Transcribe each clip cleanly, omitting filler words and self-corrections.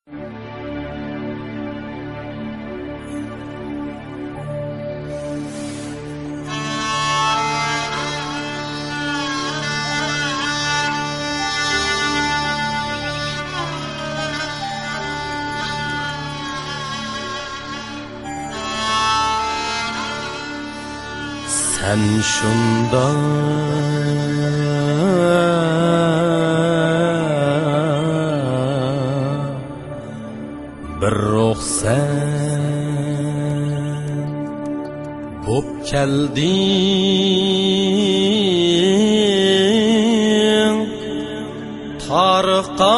Sen şunda bir ruhsan bo'p kelding tarixqa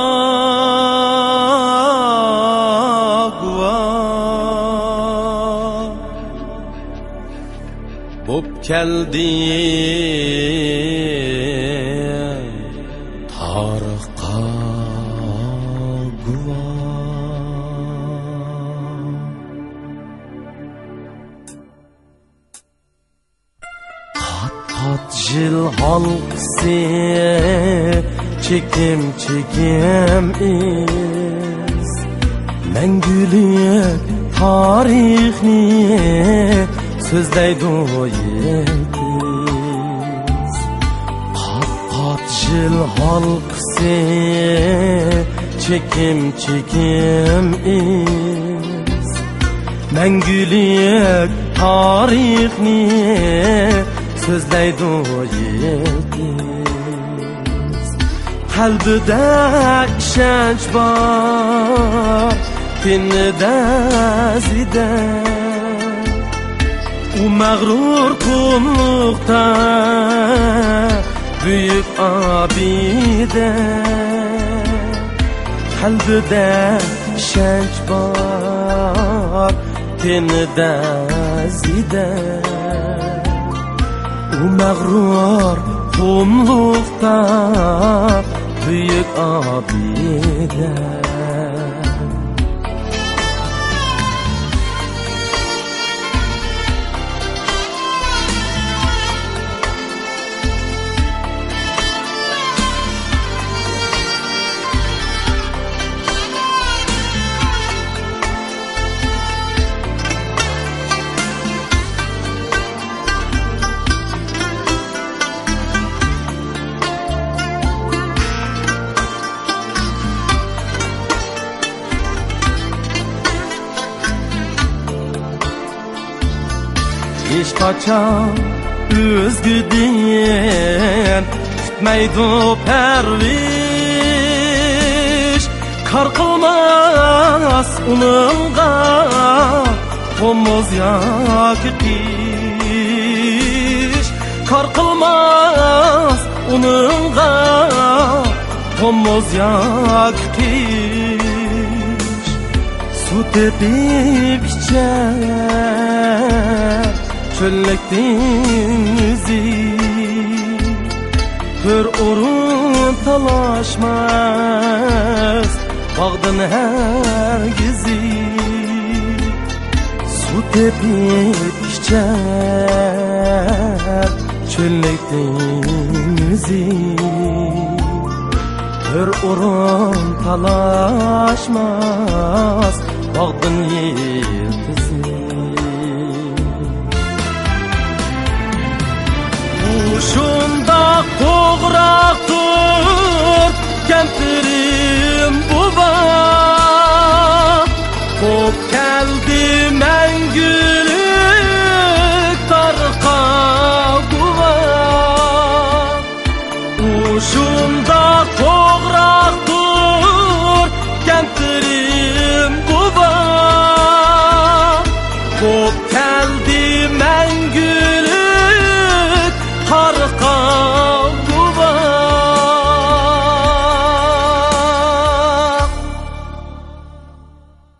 bo'p kelding tarixqa qat jil halqisi çekim iz mengülik tarixni so'zlaydi yetiz qat jil halqisi çekim iz mengülik tarixni so'zlaydi yetiz qalbida ishonch bor dinida zida u mag'rur qumluqda büyük abide qalbida ishonch bor dinida zida u mag'rur qumluqda büyük abide Hiç kaçan üzgüden tutmaydı perviş kar kılmaz onunla omuz yakı kış kar kılmaz onunla omuz yakı kış su tepip içer çöllek denizi bir urun talaşmaz bağdan hergizi su tepip içer çöllek denizi bir urun talaşmaz bağdan yeltizi Şunda toğraq